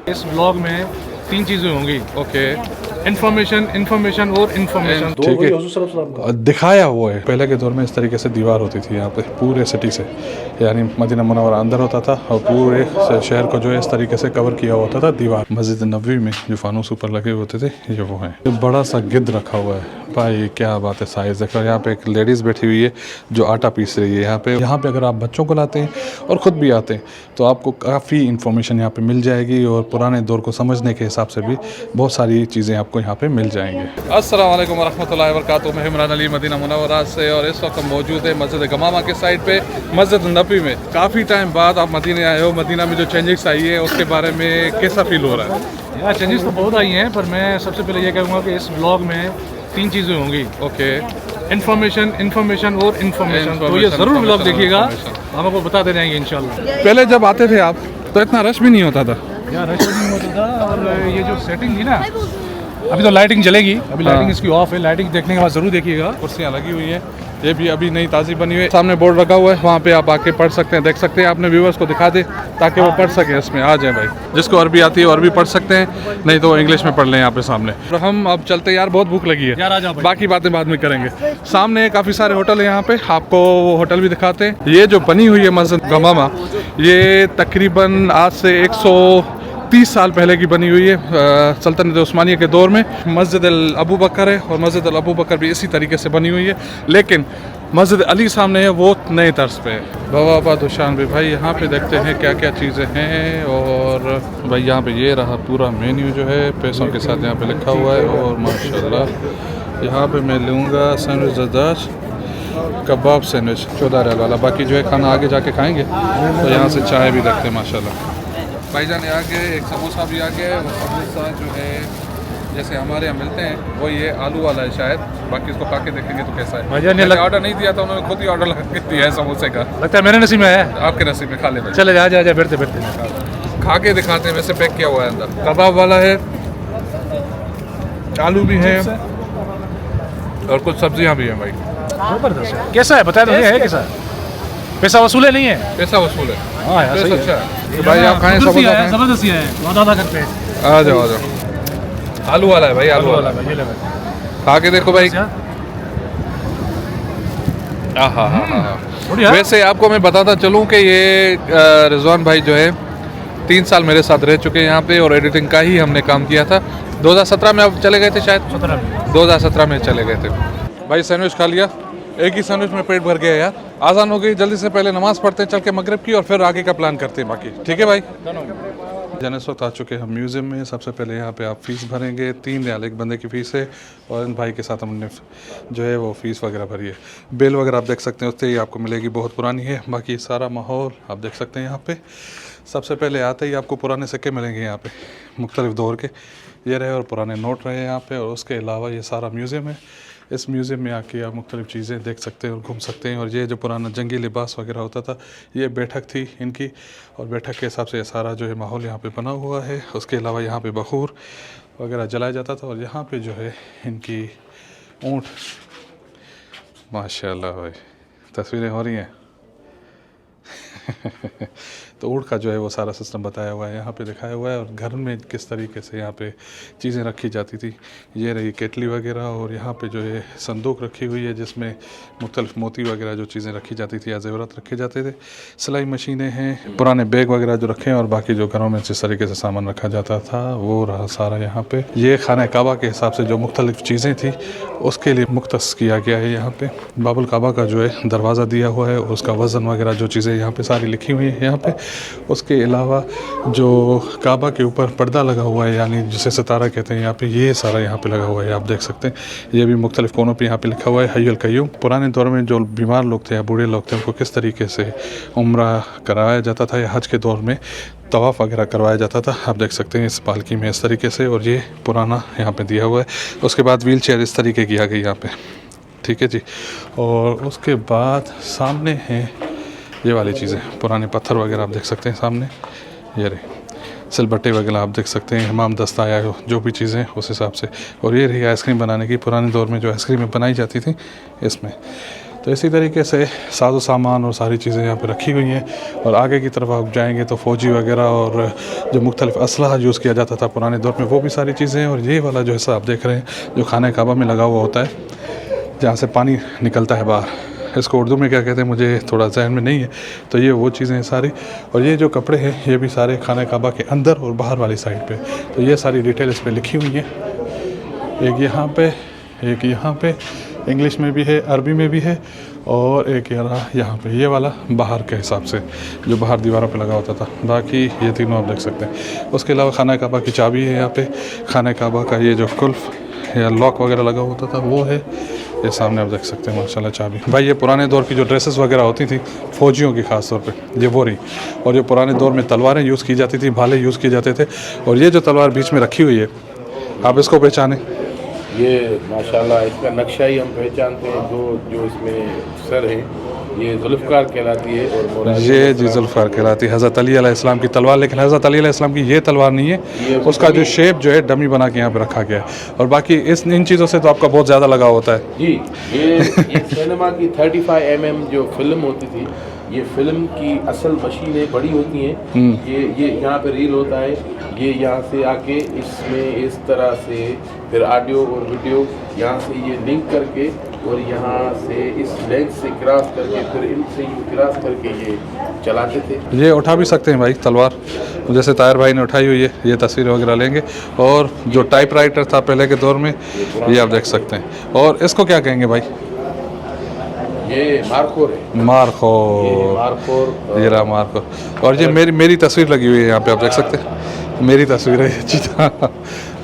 इस ब्लॉग में 3 चीज़ें होंगी। ओके, इन्फॉर्मेशन और इन्फॉर्मेशन। ठीक है। दिखाया हुआ है पहले के दौर में इस तरीके से दीवार होती थी यहाँ पे पूरे सिटी से, यानी मदीना मुनव्वरा अंदर होता था और पूरे शहर को जो है इस तरीके से कवर किया होता था दीवार। मस्जिद नबवी में जो फानूस ऊपर लगे होते थे ये वो हैं। बड़ा सा गिद्ध रखा हुआ है भाई, क्या बात है, साइज देखो। यहाँ पे एक लेडीज़ बैठी हुई है जो आटा पीस रही है यहाँ पे अगर आप बच्चों को लाते हैं और ख़ुद भी आते हैं तो आपको काफ़ी इन्फॉर्मेशन यहाँ पे मिल जाएगी और पुराने दौर को समझने के हिसाब से भी बहुत सारी चीज़ें आपको यहाँ पे मिल जाएंगे। अस्सलाम वालेकुम रहमतुल्लाहि व बरकातुहू। मैं इमरान अली मदीना मुनव्वरा से और इस वक्त हम मौजूद है मस्जिद गमामा के साइड पे, मस्जिद नबवी में। काफ़ी टाइम बाद आप मदीने आए हो, मदीना में जो चेंजेस आई है उसके बारे में कैसा फील हो रहा है? यार चेंजेस तो बहुत आई हैं, पर मैं सबसे पहले ये कहूँगा कि इस ब्लॉग में 3 चीज़ें होंगी। ओके, इन्फॉर्मेशन और इन्फॉर्मेशन। तो ये ज़रूर ब्लॉग देखिएगा, हम आपको बताते रहेंगे इंशाल्लाह। पहले जब आते थे आप तो इतना रश भी नहीं होता था यार, रश नहीं होता था। और ये जो सेटिंग थी ना, अभी तो लाइटिंग जलेगी, अभी लाइटिंग इसकी ऑफ है। लाइटिंग देखने के बाद ज़रूर देखिएगा। कुर्सियाँ लगी हुई हैं, ये भी अभी नई ताज़ी बनी हुई है। सामने बोर्ड लगा हुआ है, वहाँ पे आप आके पढ़ सकते हैं, देख सकते हैं। आपने व्यूअर्स को दिखा दे ताकि वो पढ़ सकें, इसमें आ जाए भाई। जिसको अरबी आती है और भी पढ़ सकते हैं, नहीं तो इंग्लिश में पढ़ लें यहाँ पे सामने। तो हम अब चलते हैं यार, बहुत भूख लगी है यार, आ जाओ भाई। बाकी बातें बाद में करेंगे। सामने काफ़ी सारे होटल है यहाँ पे, आपको वो होटल भी दिखाते हैं। ये जो बनी हुई है मस्जिद गमामा, ये तकरीबन आज से 130 साल पहले की बनी हुई है, सल्तनत उस्मानिया के दौर में। मस्जिद अबू बकर है और मस्जिद अबू बकर भी इसी तरीके से बनी हुई है, लेकिन मस्जिद अली सामने है वो नए तर्ज पे है। बाबा दुशान भी भाई, यहाँ पे देखते हैं क्या क्या चीज़ें हैं। और भाई यहाँ पे ये रहा पूरा मेन्यू जो है पैसों के साथ यहाँ पे लिखा हुआ है। और माशाल्लाह यहाँ पे मैं लूँगा सैंडविच जद्दाश कबाब सैंडविच 14 रियाल वाला। बाकी जो है खाना आगे जाके खाएंगे। तो यहाँ से चाय भी रखते हैं माशाल्लाह। भाईजान आ गए, एक समोसा भी आ गया है। वो समोसा जो है जैसे हमारे यहाँ मिलते हैं वो ये आलू वाला है शायद, बाकी इसको खा के देखेंगे तो कैसा है। भाईजान ने ऑर्डर नहीं दिया था, उन्होंने खुद ही ऑर्डर लगा के दिया है समोसे का। लगता है मेरे नसीब में है। आपके नसीब में, खा ले भाई। चले जा जा बैठते बैठते खा के दिखाते हैं, वैसे पैक किया हुआ है अंदर। कबाब वाला है, आलू भी है और कुछ सब्जियाँ भी हैं भाई। जबरदस्त है। कैसा है बताया तो है कैसा है? पैसा वसूल है नहीं है? पैसा वसूल है। हाँ यार, सही अच्छा है। है तो भाई आप खाएं, समोसा खाएं। जबरदस्ती है, वादा करते हैं। आ जाओ आ जाओ। आलू वाला है भाई, आलू वाला है। ये ले भाई, खा के देखो भाई। बढ़िया। वैसे आपको मैं बताता चलूँ कि ये रिजवान भाई जो है 3 साल मेरे साथ रह चुके हैं यहाँ पे और एडिटिंग का ही हमने काम किया था। 2017 में आप चले गए थे शायद, 2017 में चले गए थे भाई। सैंडविच खा लिया, एक ही सैंडविच में पेट भर गया यार। आसान हो गई, जल्दी से पहले नमाज़ पढ़ते हैं चल के मगरिब की, और फिर आगे का प्लान करते हैं बाकी। ठीक है भाई। जन इस वक्त आ चुके हैं हम म्यूज़ियम में। सबसे पहले यहाँ पे आप फ़ीस भरेंगे, 3 रियाल एक बंदे की फ़ीस है। और इन भाई के साथ हमने जो है वो फ़ीस वगैरह भरी है। बेल वगैरह आप देख सकते हैं उससे ही आपको मिलेगी, बहुत पुरानी है। बाकी सारा माहौल आप देख सकते हैं यहाँ पे। सबसे पहले आते ही आपको पुराने सिक्के मिलेंगे यहाँ पे, मुख्तलिफ़ दौर के। ये रहे और पुराने नोट रहे यहाँ पे। और उसके अलावा ये सारा म्यूज़ियम है। इस म्यूज़ियम में आके आप मुख्तलिफ़ चीज़ें देख सकते हैं और घूम सकते हैं। और ये जो पुराना जंगी लिबास वगैरह होता था, ये बैठक थी इनकी, और बैठक के हिसाब से ये सारा जो है माहौल यहाँ पे बना हुआ है। उसके अलावा यहाँ पे बखूर वगैरह जलाया जाता था। और यहाँ पे जो है इनकी ऊँट, माशाल्लाह भाई तस्वीरें हो रही हैं तो ऊँट का जो है वो सारा सिस्टम बताया हुआ है यहाँ पे, दिखाया हुआ है। और घर में किस तरीके से यहाँ पे चीज़ें रखी जाती थी, ये रही केटली वगैरह। और यहाँ पे जो है संदूक रखी हुई है जिसमें मुख्तलिफ मोती वगैरह जो चीज़ें रखी जाती थी या ज़ेवरात रखे जाते थे। सिलाई मशीनें हैं, पुराने बैग वगैरह जो रखे हैं। और बाकी जो घरों में जिस तरीके से सामान रखा जाता था वो रहा सारा यहाँ पे। ये खाना काबा के हिसाब से जो मुख्तलिफ चीज़ें थी उसके लिए मुख्तस किया गया है यहाँ पे। बाबुल काबा का जो है दरवाज़ा दिया हुआ है, उसका वज़न वगैरह जो चीज़ें यहाँ पे सारी लिखी हुई हैं यहाँ पे। उसके अलावा जो काबा के ऊपर पर्दा लगा हुआ है, यानी जिसे सितारा कहते हैं यहाँ पे, ये सारा यहाँ पे लगा हुआ है, आप देख सकते हैं। ये भी मुख्तलिफ कोनों पे यहाँ पे लिखा हुआ है हय्युल क़य्यूम। पुराने दौर में जो बीमार लोग थे या बूढ़े लोग थे, उनको किस तरीके से उम्रा कराया जाता था या हज के दौर में तवाफ़ वगैरह करवाया जाता था, आप देख सकते हैं इस पालकी में इस तरीके से। और ये पुराना यहाँ पे दिया हुआ है। उसके बाद व्हील चेयर इस तरीके की आ गई यहाँ पे, ठीक है जी। और उसके बाद सामने हैं ये वाली चीज़ें, पुराने पत्थर वगैरह आप देख सकते हैं सामने। ये रहे सिलबट्टे वगैरह आप देख सकते हैं, हमाम दस्ता या जो भी चीज़ें उस हिसाब से। और ये रही आइसक्रीम बनाने की, पुराने दौर में जो आइसक्रीमें बनाई जाती थी इसमें। तो इसी तरीके से साजो सामान और सारी चीज़ें यहाँ पे रखी हुई हैं। और आगे की तरफ आप जाएंगे तो फ़ौजी वगैरह और जो मुख्तलिफ़ असलहा यूज़ किया जाता था पुराने दौर में वो भी सारी चीज़ें हैं। और ये वाला जो हिस्सा आप देख रहे हैं जो खाना काबा में लगा हुआ होता है जहाँ से पानी निकलता है बाहर, इसको उर्दू में क्या कहते हैं मुझे थोड़ा जहन में नहीं है। तो ये वो चीज़ें हैं सारी। और ये जो कपड़े हैं ये भी सारे खाना काबा के अंदर और बाहर वाली साइड पे। तो ये सारी डिटेल इस पर लिखी हुई है, एक यहाँ पे, एक यहाँ पे, इंग्लिश में भी है, अरबी में भी है, और एक यहाँ पे ये वाला बाहर के हिसाब से जो बाहर दीवारों पे लगा होता था। बाकी ये तीनों आप देख सकते हैं। उसके अलावा खाना काबा की चाबी है यहाँ पे, खाना काबा का ये जो कुल्फ या लॉक वगैरह लगा होता था वो है, ये सामने आप देख सकते हैं माशाल्लाह चाबी। भाई ये पुराने दौर की जो ड्रेसेस वगैरह होती थी फ़ौजियों की ख़ास तौर पे, ये वो रही। और ये पुराने दौर में तलवारें यूज़ की जाती थी, भाले यूज़ किए जाते थे। और ये जो तलवार बीच में रखी हुई है आप इसको पहचानें, ये माशाल्लाह इसका नक्शा ही हम पहचानते हैं। जो इसमें सर है ये जुल्फ़कार कहलाती है। और ये जी जुल्फ़कार कहलाती है, हज़रत अली अलैहिस्सलाम की तलवार। लेकिन हज़रत अली अलैहिस्सलाम की ये तलवार नहीं है, उसका जो शेप जो है डमी बना के यहाँ पे रखा गया है। और बाकी इन चीज़ों से तो आपका बहुत ज़्यादा लगाव होता है जी। ये सिनेमा की 35 mm जो फिल्म होती थी, ये फिल्म की असल मशीनें बड़ी होती हैं। ये यहाँ पे रील होता है, ये यहाँ से आके इसमें इस तरह से फिर ऑडियो और वीडियो यहाँ से ये लिंक करके और यहाँ से इस लेंस से क्रॉस करके फिर इनसे क्रॉस करके ये चलाते थे। ये उठा भी सकते हैं भाई तलवार, जैसे तायर भाई ने उठाई हुई है। ये तस्वीर वगैरह लेंगे। और जो टाइपराइटर था पहले के दौर में ये आप देख सकते हैं। और इसको क्या कहेंगे भाई? ये मार्कोर है। मार्कोर, ये रहा मार्कोर। और ये मेरी तस्वीर लगी हुई है यहाँ पे, आप देख सकते हैं मेरी तस्वीर है चीता।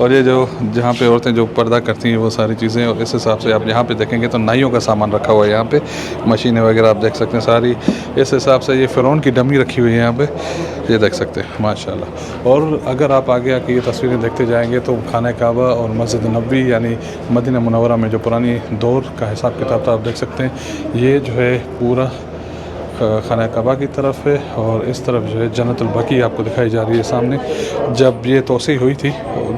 और ये जो जहाँ पे औरतें जो पर्दा करती हैं वो सारी चीज़ें। और इस हिसाब से आप यहाँ पे देखेंगे तो नाइयों का सामान रखा हुआ है यहाँ पे, मशीनें वगैरह आप देख सकते हैं सारी। इस हिसाब से ये फ़िरौन की डमी रखी हुई है यहाँ पे, ये देख सकते हैं माशाल्लाह। और अगर आप आगे आके ये तस्वीरें देखते जाएंगे तो खाना काबा और मस्जिद नबवी यानी मदीना मुनव्वरा में जो पुरानी दौर का हिसाब किताब था आप देख सकते हैं। ये जो है पूरा खाना काबा की तरफ है और इस तरफ जो है जन्नतुल बकी आपको दिखाई जा रही है सामने। जब ये तोसी हुई थी,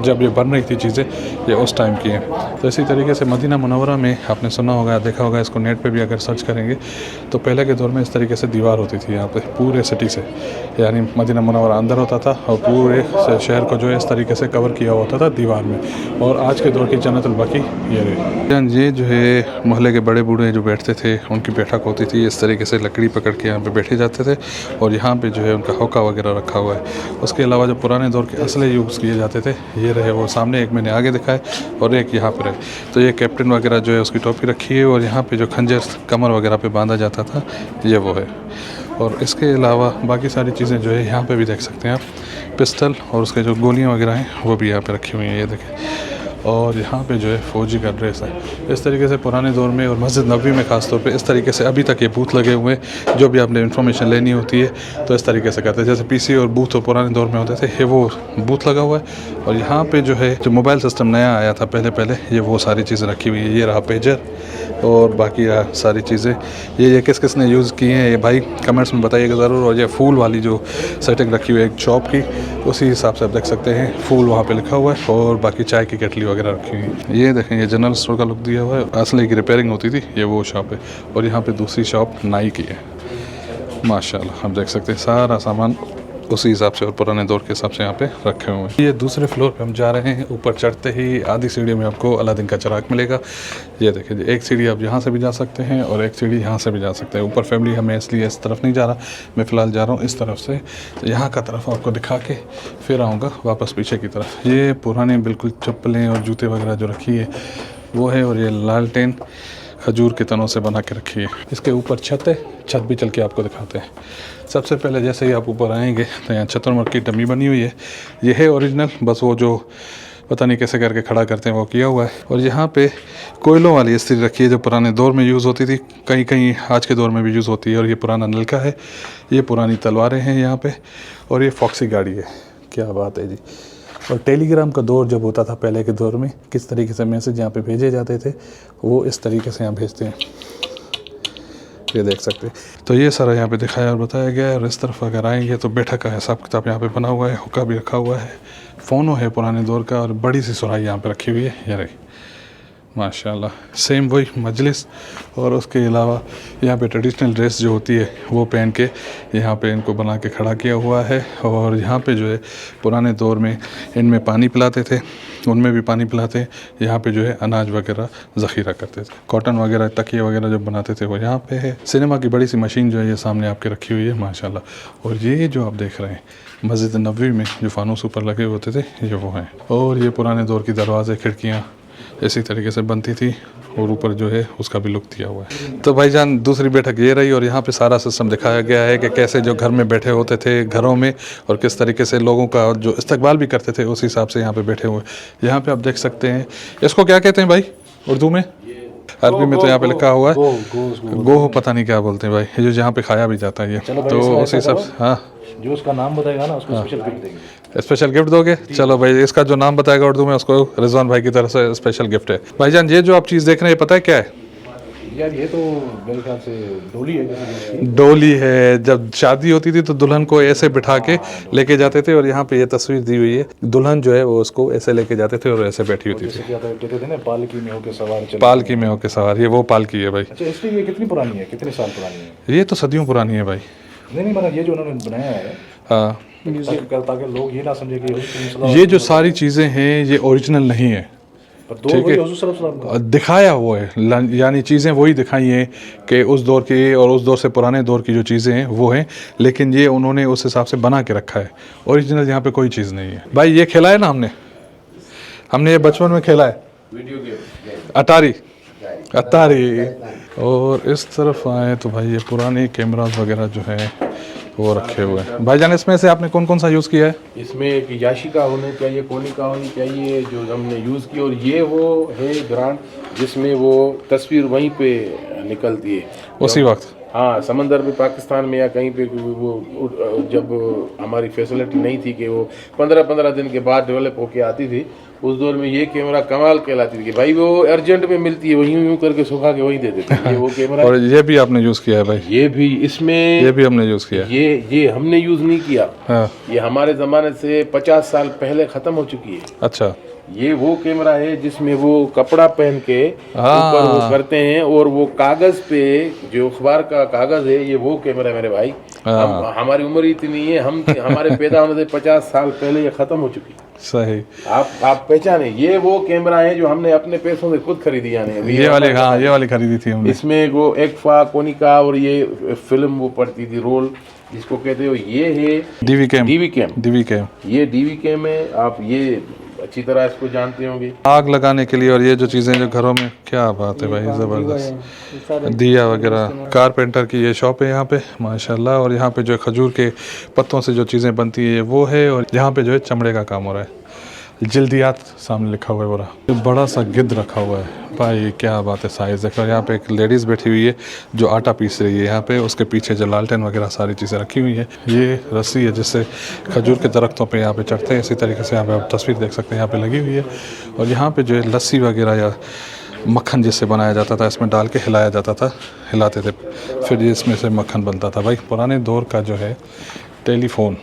जब ये बन रही थी चीज़ें, ये उस टाइम की हैं। तो इसी तरीके से मदीना मुनव्वरा में आपने सुना होगा, देखा होगा, इसको नेट पे भी अगर सर्च करेंगे तो पहले के दौर में इस तरीके से दीवार होती थी यहाँ पे पूरे सिटी से, यानी मदीना मुनव्वरा अंदर होता था और पूरे शहर को जो है इस तरीके से कवर किया होता था दीवार में। और आज के दौर की जन्नतुल बकी ये रही। ये जो है मोहल्ले के बड़े बूढ़े जो बैठते थे उनकी बैठक होती थी, इस तरीके से लकड़ी पकड़ के यहाँ पे बैठे जाते थे। और यहाँ पे जो है उनका होका वगैरह रखा हुआ है। उसके अलावा जो पुराने दौर के असले यूज़ किए जाते थे ये रहे, वो सामने एक मैंने आगे दिखाए और एक यहाँ पे रहे। तो ये कैप्टन वगैरह जो है उसकी टोपी रखी है। और यहाँ पे जो खंजर कमर वगैरह पे बांधा जाता था ये वो है। और इसके अलावा बाकी सारी चीज़ें जो है यहाँ पे भी देख सकते हैं आप, पिस्टल और उसके जो गोलियाँ वगैरह हैं वो भी यहाँ पे रखी हुई हैं, ये देखें। और यहाँ पे जो है फ़ौजी का ड्रेस है इस तरीके से पुराने दौर में। और मस्जिद नबवी में ख़ास तौर पे इस तरीके से अभी तक ये बूथ लगे हुए हैं। जो भी आपने इन्फॉर्मेशन लेनी होती है तो इस तरीके से करते हैं, जैसे पीसी और बूथ पुराने दौर में होते थे, ये वो बूथ लगा हुआ है। और यहाँ पे जो है जो मोबाइल सिस्टम नया आया था पहले ये वो सारी चीज़ें रखी हुई है। ये रहा पेजर और बाकी सारी चीज़ें। ये किस किस ने यूज़ किए हैं ये भाई कमेंट्स में बताइएगा ज़रूर। और ये फूल वाली जो सेटिंग रखी हुई है एक चॉप की, उसी हिसाब से आप देख सकते हैं फूल वहाँ पे लिखा हुआ है। और बाकी चाय की केटली वगैरह रखी हुई है। ये देखें ये जनरल स्टोर का लुक दिया हुआ है, असली की रिपेयरिंग होती थी, ये वो शॉप है। और यहाँ पे दूसरी शॉप नाई की है माशाल्लाह, हम देख सकते हैं सारा सामान उसी हिसाब से और पुराने दौर के हिसाब से यहाँ पे रखे हुए हैं। ये दूसरे फ्लोर पे हम जा रहे हैं। ऊपर चढ़ते ही आधी सीढ़ी में आपको अलादीन का चिराग मिलेगा। ये देखिए एक सीढ़ी आप यहाँ से भी जा सकते हैं और एक सीढ़ी यहाँ से भी जा सकते हैं। ऊपर फैमिली हमें इसलिए इस तरफ नहीं जा रहा, मैं फ़िलहाल जा रहा हूँ इस तरफ से। तो यहाँ का तरफ आपको दिखा के फिर आऊँगा वापस पीछे की तरफ। ये पुरानी बिल्कुल चप्पलें और जूते वगैरह जो रखी है वो है। और ये लालटेन खजूर के तनों से बना के रखी है। इसके ऊपर छत है, छत भी चल के आपको दिखाते हैं। सबसे पहले जैसे ही आप ऊपर आएंगे तो यहाँ चतुर्मुख की डमी बनी हुई है। ये है ओरिजिनल, बस वो जो पता नहीं कैसे करके खड़ा करते हैं वो किया हुआ है। और यहाँ पे कोयलों वाली इस्त्री रखी है जो पुराने दौर में यूज़ होती थी, कहीं कहीं आज के दौर में भी यूज़ होती है। और ये पुराना नलका है, ये पुरानी तलवारें हैं यहाँ पे। और ये फॉक्सी गाड़ी है, क्या बात है जी। और टेलीग्राम का दौर जब होता था पहले के दौर में, किस तरीके से मैसेज यहाँ पे भेजे जाते थे वो इस तरीके से यहाँ भेजते हैं, ये देख सकते हैं। तो ये सारा यहाँ पे दिखाया और बताया गया है। और इस तरफ अगर आएंगे तो बैठक का हिसाब किताब यहाँ पे बना हुआ है, हुक्का भी रखा हुआ है, फ़ोनो है पुराने दौर का और बड़ी सी सुराही यहाँ पे रखी हुई है, ये रही माशाल्लाह सेम वही मजलिस, और उसके अलावा यहाँ पे ट्रेडिशनल ड्रेस जो होती है वो पहन के यहाँ पे इनको बना के खड़ा किया हुआ है। और यहाँ पे जो है पुराने दौर में इनमें पानी पिलाते थे, उनमें भी पानी पिलाते हैं। यहाँ पे जो है अनाज वगैरह ज़ख़ीरा करते थे, कॉटन वगैरह तकिए वगैरह जो बनाते थे वो यहाँ पे है। सिनेमा की बड़ी सी मशीन जो है ये सामने आपके रखी हुई है माशाल्लाह। और ये जो आप देख रहे हैं मस्जिद नबवी में जो फानूस ऊपर लगे होते थे ये वो हैं। और ये पुराने दौर की दरवाज़े खिड़कियाँ इसी तरीके से बनती थी, और ऊपर जो है उसका भी लुक दिया हुआ है। तो भाईजान दूसरी बैठक ये रही, और यहाँ पे सारा सिस्टम दिखाया गया है कि कैसे जो घर में बैठे होते थे घरों में, और किस तरीके से लोगों का जो इस्तकबाल भी करते थे उस हिसाब से यहाँ पे बैठे हुए। यहाँ पे आप देख सकते हैं इसको क्या कहते हैं भाई उर्दू में, अरबी में तो यहाँ पे लिखा हुआ है गोह, पता नहीं क्या बोलते हैं भाई, ये जो यहाँ पे खाया भी जाता है ये। तो उसी हिसाब से हाँ जो उसका नाम बताएगा ना उसको स्पेशल गिफ्ट देंगे। स्पेशल गिफ्ट दोगे? चलो भाई, इसका जो नाम बताएगा उर्दू में उसको रिजवान भाई की तरफ से स्पेशल गिफ्ट है। भाईजान ये जो आप चीज़ देख रहे हैं पता है क्या है? यार ये तो मेरे ख्याल से डोली है। डोली है। जब शादी होती थी तो दुल्हन को ऐसे बिठा के लेके जाते थे, और यहाँ पे ये तस्वीर दी हुई है, दुल्हन जो है वो उसको ऐसे लेके जाते थे और ऐसे बैठी होती थी। कहते थे ना पालकी में होके सवार, पालकी में होके सवार, ये वो पालकी है भाई। अच्छा, इसलिए ये कितनी पुरानी है, कितने साल पुरानी है? ये तो सदियों पुरानी है भाई। नहीं मतलब ये जो उन्होंने बनाया है हाँ, ताकि लोग ये ना समझे कि ये जो सारी चीज़ें हैं ये ओरिजिनल नहीं है, ठीक है, दिखाया हुआ है, यानी चीज़ें वही दिखाई हैं कि उस दौर की और उस दौर से पुराने दौर की जो चीज़ें हैं वो हैं, लेकिन ये उन्होंने उस हिसाब से बना के रखा है। ओरिजिनल यहाँ पे कोई चीज़ नहीं है भाई। ये खेला है ना हमने ये बचपन में खेला है, अटारी। और इस तरफ आए तो भाई ये पुराने कैमरास वगैरह जो है वो रखे हुए हैं। भाईजान इसमें से आपने कौन कौन सा यूज़ किया है? इसमें एक याशिका होनी चाहिए, कोनिका होनी चाहिए जो हमने यूज़ की, और ये वो है ग्रांड जिसमें वो तस्वीर वहीं पे निकलती है उसी वक्त। हाँ, समंदर में पाकिस्तान में या कहीं पे वो जब हमारी फैसिलिटी नहीं थी कि वो 15-15 दिन के बाद डेवलप होके आती थी, उस दौर में ये कैमरा कमाल कहलाती थी कि भाई वो अर्जेंट में मिलती है, वहीं यूँ करके सुखा के वहीं दे देते हैं। ये वो कैमरा। और ये भी आपने यूज़ किया है भाई? ये भी इसमें, ये भी हमने यूज़ किया। ये हमने यूज़ नहीं किया। हाँ। ये हमारे ज़माने से 50 साल पहले ख़त्म हो चुकी है। अच्छा। ये वो कैमरा है जिसमें वो कपड़ा पहन के ऊपर वो करते हैं, और वो कागज़ पे जो अखबार का कागज़ है ये वो कैमरा है मेरे भाई। हमारी उम्र इतनी है, हमारे पैदा होने से 50 साल पहले ये ख़त्म हो चुकी है। सही। आप पहचाने, ये वो कैमरा है जो हमने अपने पैसों से खुद खरीदी। यानी ये वाली खरीदी थी हमने। इसमें वो एक्फा, कोनिका और ये फिल्म वो पड़ती थी, रोल जिसको कहते हो। ये है डीवी कैम। ये डीवी कैम है, आप ये अच्छी तरह इसको जानते होंगे, आग लगाने के लिए। और ये जो चीज़ें जो घरों में, क्या बात है भाई, ज़बरदस्त दिया वगैरह। कारपेंटर की ये शॉप है यहाँ पे माशाल्लाह। और यहाँ पे जो खजूर के पत्तों से जो चीज़ें बनती है वो है, और यहाँ पे जो है चमड़े का काम हो रहा है। जल्दियात सामने लिखा हुआ है बड़ा बड़ा सा गिद्ध रखा हुआ है भाई, क्या बात है। साइज़ देखो, यहाँ पे एक लेडीज़ बैठी हुई है जो आटा पीस रही है यहाँ पे, उसके पीछे जो लालटेन वगैरह सारी चीज़ें रखी हुई है। ये रस्सी है जिससे खजूर के दरख्तों पे यहाँ पे चढ़ते हैं। इसी तरीके से यहाँ पे आप तस्वीर देख सकते हैं यहाँ पे लगी हुई है। और यहाँ पे जो है लस्सी वगैरह या मक्खन जिससे बनाया जाता था, इसमें डाल के हिलाया जाता था, हिलाते थे, फिर ये इसमें से मक्खन बनता था भाई। पुराने दौर का जो है टेलीफोन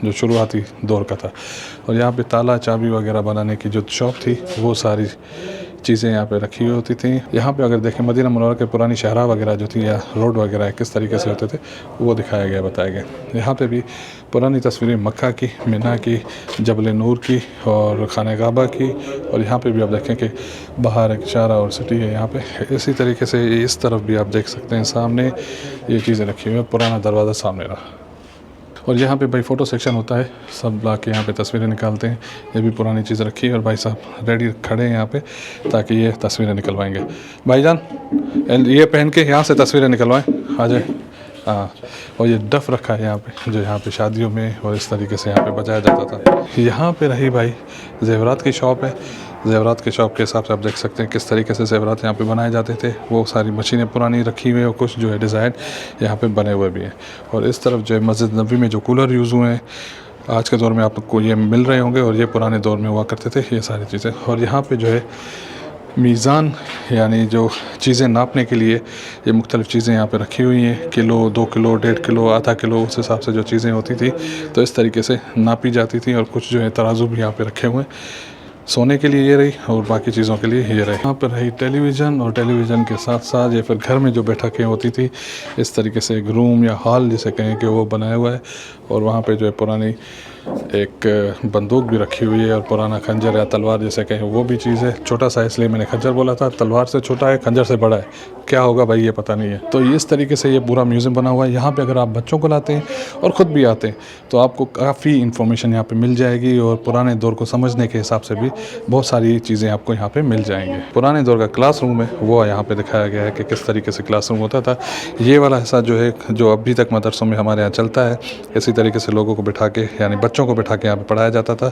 जो शुरुआती दौर का था। और यहाँ पे ताला चाबी वगैरह बनाने की जो शॉप थी वो सारी चीज़ें यहाँ पे रखी हुई होती थी। यहाँ पे अगर देखें मदीना मुनव्वरा के पुरानी शहरा वगैरह जो थी या रोड वगैरह किस तरीके से होते थे वो दिखाया गया, बताया गया। यहाँ पे भी पुरानी तस्वीरें मक्का की, मिना की, जबल नूर की और खाने काबा की। और यहाँ पे भी आप देखें कि बाहर एक इशारा और सिटी है यहाँ पे। इसी तरीके से इस तरफ भी आप देख सकते हैं सामने ये चीज़ें रखी हुई है, पुराना दरवाज़ा सामने रहा। और यहाँ पे भाई फ़ोटो सेक्शन होता है, सब ला के यहाँ पे तस्वीरें निकालते हैं। ये भी पुरानी चीज़ रखी है और भाई साहब रेडी खड़े हैं यहाँ पे ताकि ये तस्वीरें निकलवाएंगे। भाईजान ये पहन के यहाँ से तस्वीरें निकलवाएं, आ जाए। हाँ, और ये डफ रखा है यहाँ पे जो यहाँ पे शादियों में और इस तरीके से यहाँ पे बजाया जाता था। यहाँ पे रही भाई ज़ेवरात की शॉप है। ज़ेवरात के शॉप के हिसाब से आप देख सकते हैं किस तरीके से ज़ेवरात यहाँ पे बनाए जाते थे। वो सारी मशीनें पुरानी रखी हुई है और कुछ जो है डिज़ाइन यहाँ पे बने हुए भी हैं। और इस तरफ जो है मस्जिद नबवी में जो कूलर यूज़ हुए हैं आज के दौर में आपको ये मिल रहे होंगे, और ये पुराने दौर में हुआ करते थे ये सारी चीज़ें। और यहाँ पर जो है मीज़ान यानी जो चीज़ें नापने के लिए ये मुख्तलिफ़ चीज़ें यहाँ पे रखी हुई हैं, किलो, 2 किलो, 1.5 किलो, आधा किलो, उस हिसाब से जो चीज़ें होती थी तो इस तरीके से नापी जाती थी। और कुछ जो है तराजू भी यहाँ पे रखे हुए हैं। सोने के लिए ये रही और बाकी चीज़ों के लिए ये रही। यहाँ पर रही टेलीविज़न और टेलीविज़न के साथ साथ या फिर घर में जो बैठकें होती थी इस तरीके से एक रूम या हॉल जिसे कहें कि वो बनाया हुआ है। और वहाँ पे जो है पुरानी एक बंदूक भी रखी हुई है और पुराना खंजर या तलवार जिसे कहें वो भी चीज़ है। छोटा सा इसलिए मैंने खंजर बोला था, तलवार से छोटा है, खंजर से बड़ा है, क्या होगा भाई ये पता नहीं है। तो इस तरीके से ये पूरा म्यूज़ियम बना हुआ है। यहाँ पे अगर आप बच्चों को लाते हैं और ख़ुद भी आते हैं तो आपको काफ़ी इन्फॉर्मेशन यहाँ पे मिल जाएगी और पुराने दौर को समझने के हिसाब से भी बहुत सारी चीज़ें आपको यहाँ पे मिल जाएंगी। पुराने दौर का क्लासरूम है वो यहाँ पे दिखाया गया है कि किस तरीके से क्लासरूम होता था। ये वाला हिस्सा जो है जो अभी तक मदरसों में हमारे यहाँ चलता है, इसी तरीके से लोगों को बिठा के यानी बच्चों को बिठा के यहाँ पे पढ़ाया जाता था।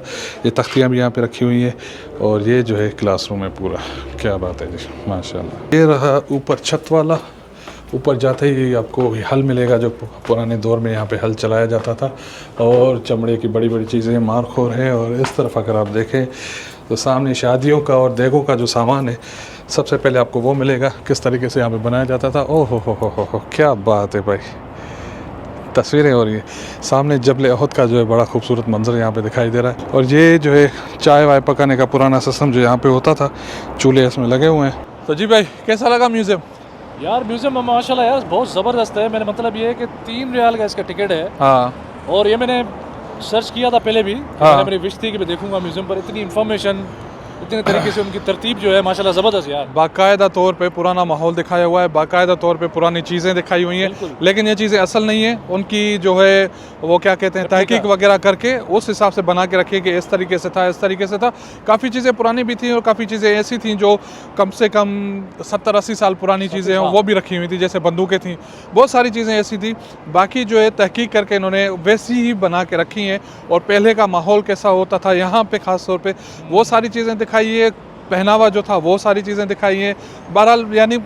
ये तख्तियाँ भी यहाँ पे रखी हुई हैं और ये जो है क्लासरूम है पूरा। क्या बात है जी, माशाल्लाह। ये रहा ऊपर छत वाला। ऊपर जाते ही आपको हल मिलेगा जो पुराने दौर में यहाँ पे हल चलाया जाता था और चमड़े की बड़ी बड़ी चीज़ें मारखोर है। और इस तरफ अगर आप देखें तो सामने शादियों का और देगों का जो सामान है सबसे पहले आपको वो मिलेगा किस तरीके से यहाँ पे बनाया जाता था। ओह हो क्या बात है भाई, तस्वीरें हो रही है। सामने जबल अहद का जो है बड़ा खूबसूरत मंजर यहाँ पे दिखाई दे रहा है। और ये जो है चाय वाय पकाने का पुराना सिस्टम जो यहाँ पे होता था, चूल्हे इसमें लगे हुए हैं। तो जी भाई कैसा लगा म्यूज़ियम? यार म्यूज़ियम में माशाल्लाह यार बहुत ज़बरदस्त है। मैंने मतलब ये है कि 3 रियाल का इसका टिकट है। हाँ, और ये मैंने सर्च किया था पहले भी। हाँ। मेरी विश थी कि मैं देखूंगा म्यूज़ियम पर, इतनी इन्फॉर्मेशन, इतने तरीके से उनकी तरतीब जो है माशाल्लाह ज़बरदस्त यार। बाकायदा तौर पे पुराना माहौल दिखाया हुआ है, बाकायदा तौर पे पुरानी चीज़ें दिखाई हुई हैं। लेकिन ये चीज़ें असल नहीं है, उनकी जो है वो क्या कहते हैं तहकीक वगैरह करके उस हिसाब से बना के रखी कि इस तरीके से था, इस तरीके से था। काफ़ी चीज़ें पुरानी भी थी और काफ़ी चीज़ें ऐसी थी जो कम से कम 70-80 साल पुरानी चीज़ें हैं वो भी रखी हुई थी, जैसे बंदूकें थी। बहुत सारी चीज़ें ऐसी थी, बाकी जो है तहकीक करके इन्होंने वैसी ही बना के रखी हैं। और पहले का माहौल कैसा होता था यहाँ पे ख़ास तौर पे वो सारी चीज़ें दिखाई है, पहनावा जो था वो सारी चीज़ें दिखाई हैं। बहरहाल यानी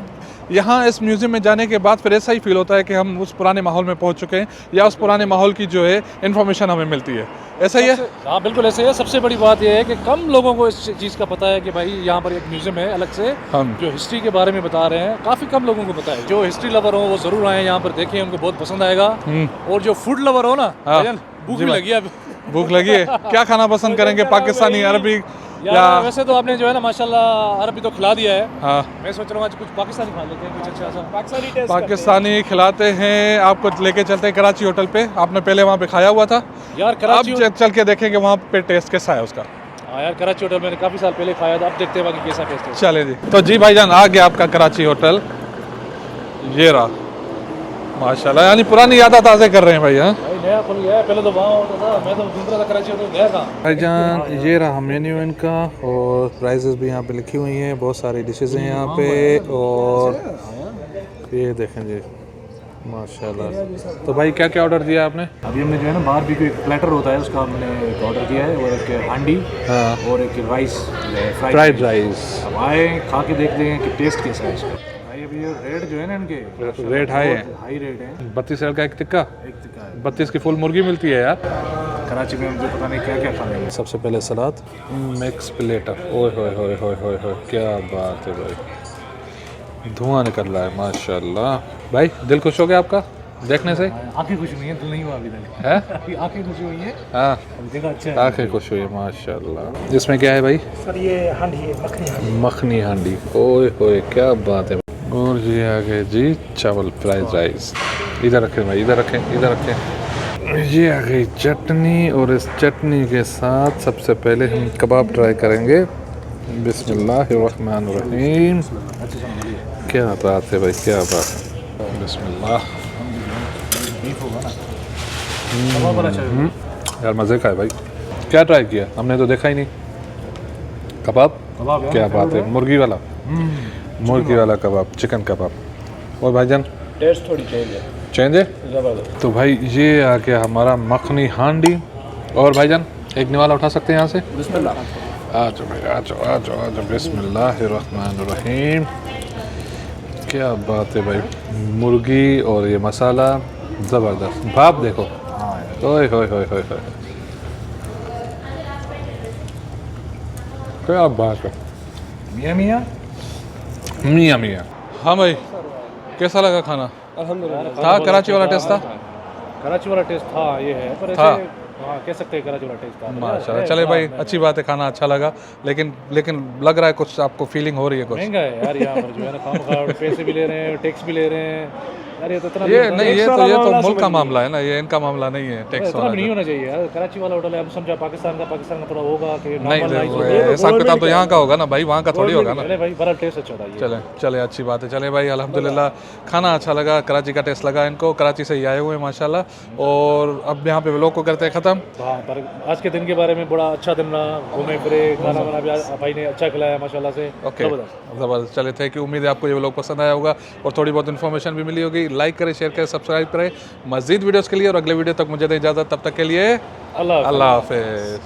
यहाँ इस म्यूज़ियम में जाने के बाद फिर ऐसा ही फील होता है कि हम उस पुराने माहौल में पहुँच चुके हैं या उस पुराने माहौल की जो है इन्फॉर्मेशन हमें मिलती है। ऐसा ही है? हाँ बिल्कुल ऐसे है। सबसे बड़ी बात यह है कि कम लोगों को इस चीज़ का पता है कि भाई यहाँ पर एक म्यूज़ियम है अलग से जो हिस्ट्री के बारे में बता रहे हैं। काफ़ी कम लोगों को पता है। जो हिस्ट्री लवर हो वो ज़रूर आए यहाँ पर, देखें, उनको बहुत पसंद आएगा। और जो फूड लवर हो ना, भूख भी लगी है। भूख लगी है, क्या खाना पसंद करेंगे? पाकिस्तानी, अरबी या वैसे तो आपने जो है ना माशाल्लाह अरबी तो खिला दिया है। हाँ, मैं सोच रहा हूँ आज कुछ पाकिस्तानी खा लेते हैं, कुछ अच्छा सा पाकिस्तानी टेस्ट पाकिस्तानी खिलाते हैं। आपको लेके चलते हैं कराची होटल पे, आपने पहले वहाँ पे खाया हुआ था यार। कराची अब चल के देखेंगे वहाँ पे टेस्ट कैसा है उसका। हाँ यार, कराची होटल मैंने काफ़ी साल पहले खाया था, अब देखते हैं बाकी कैसा टेस्ट है। चले जी। तो जी भाईजान आ गया आपका कराची होटल, ये रहा माशाल्लाह। यानी पुरानी यादें ताज़े कर रहे हैं भाई। हाँ भाई नया खुल गया है, पहले तो वहाँ होता था, मैं तो ढूंढ रहा था कराची होटल गया कहाँ। भाईजान ये रहा मेन्यू इनका और प्राइसेस भी यहाँ पे लिखी हुई हैं। बहुत सारी डिशेज़ हैं यहाँ पे और ये देखें जी माशाल्लाह। तो भाई क्या क्या ऑर्डर दिया आपने? अभी हमने जो है ना बाहर भी कोई प्लेटर होता है उसका हमने एक ऑर्डर किया है, और एक हांडी और एक राइस फ्राइड राइस। अब आए खा के देख लें कि टेस्ट कैसा है इसका। भाई अभी ये रेट जो है ना इनके रेट हाई है, हाई रेट है। 32 का एक टिक्का, एक टिक्का है। 32 की फुल मुर्गी मिलती है यार। कराची में मुझे पता नहीं क्या क्या खा लेंगे। सबसे पहले सलाद मिक्स प्लेटर, ओए होए होए होए होए होए, क्या बात है भाई, धुआं निकल रहा है माशाल्लाह। भाई दिल खुश हो गया आपका देखने से? आंखें खुश हुई हैं, दिल नहीं हुआ अभी तक है? आंखें खुश हुई हैं। हाँ देखा अच्छा है, आंखें खुश हुई माशाल्लाह। इसमें क्या है भाई? सर ये हांडी है, मखनी हांडी। मखनी हांडी, ओए होए क्या बात है। और जी आगे जी चावल फ्राइड राइस, इधर रखें भाई, इधर रखें, इधर रखें। ये आ गई चटनी और इस चटनी के साथ सबसे पहले हम कबाब ट्राई करेंगे। बिस्मिल्लाहिर्रहमानिर्रहीम। क्या बात है भाई, क्या बात है, बिस्मिल्लाह। यार मज़े का है भाई। क्या ट्राई किया हमने तो देखा ही नहीं। कबाब, क्या बात है, मुर्गी वाला, मुर्गी वाला कबाब, चिकन कबाब। और भाईजान टेस्ट थोड़ी चेंज है। जबरदस्त। तो भाई ये आ गया हमारा मखनी हांडी। और भाईजान एक निवाला उठा सकते हैं यहाँ से? आ जाओ भाई, आ जाओ आ जाओ आ जाओ। बिस्मिल्लाहिर्रहमानिर्रहीम। क्या बात है भाई, मुर्गी और ये मसाला ज़बरदस्त। भाप देखो, ओए होए होए होए होए, क्या बात है, मियाँ मियाँ मियाँ मियाँ। हाँ भाई कैसा लगा खाना? अल्हम्दुलिल्लाह था कराची वाला टेस्ट था? कराची वाला टेस्ट था, ये है पर था। ऐसे हाँ कह सकते हैं कराची वाला टेस्ट था माशाल्लाह। चले भाई, अच्छी बात है, खाना अच्छा लगा, लेकिन लग रहा है कुछ आपको फीलिंग हो रही है कुछ। महंगा है यार यहाँ पर जो है ना, खाम पैसे भी ले रहे हैं, टैक्स भी ले रहे हैं यार, ये तो इतना ये नहीं, ये तो मुल्क का मामला है ना, ये इनका मामला नहीं है टैक्स इतना वाला। भी नहीं होना चाहिए यार। कराची वाला होटल है, अब समझा पाकिस्तान का थोड़ा होगा कि नहीं, नॉर्मल हिसाब किताब तो यहाँ का होगा ना भाई, वहाँ का थोड़ी होगा ना। चले भाई, बड़ा टेस्ट अच्छा था ये। चले चले, अच्छी बात है। चले भाई, अल्हम्दुलिल्लाह खाना अच्छा लगा, कराची का टेस्ट लगा इनको, कराची से ही आए हुए हैं माशाल्लाह। और अब यहाँ पे व्लॉग को करते हैं ख़त्म। हाँ, पर आज के दिन के बारे में बड़ा अच्छा दिन रहा, घूमे फिरे, खाना वाना भी भाई ने अच्छा खिलाया माशाल्लाह से। ओके, ज़बरदस्त। चले थे कि उम्मीद है आपको ये व्लॉग पसंद आया होगा और थोड़ी बहुत इन्फॉर्मेशन भी मिली होगी। लाइक करें, शेयर करें, सब्सक्राइब करें मज़ीद वीडियोज़ के लिए, और अगले वीडियो तक मुझे दें इजाज़त। तब तक के लिए अल्लाह हाफ़िज़।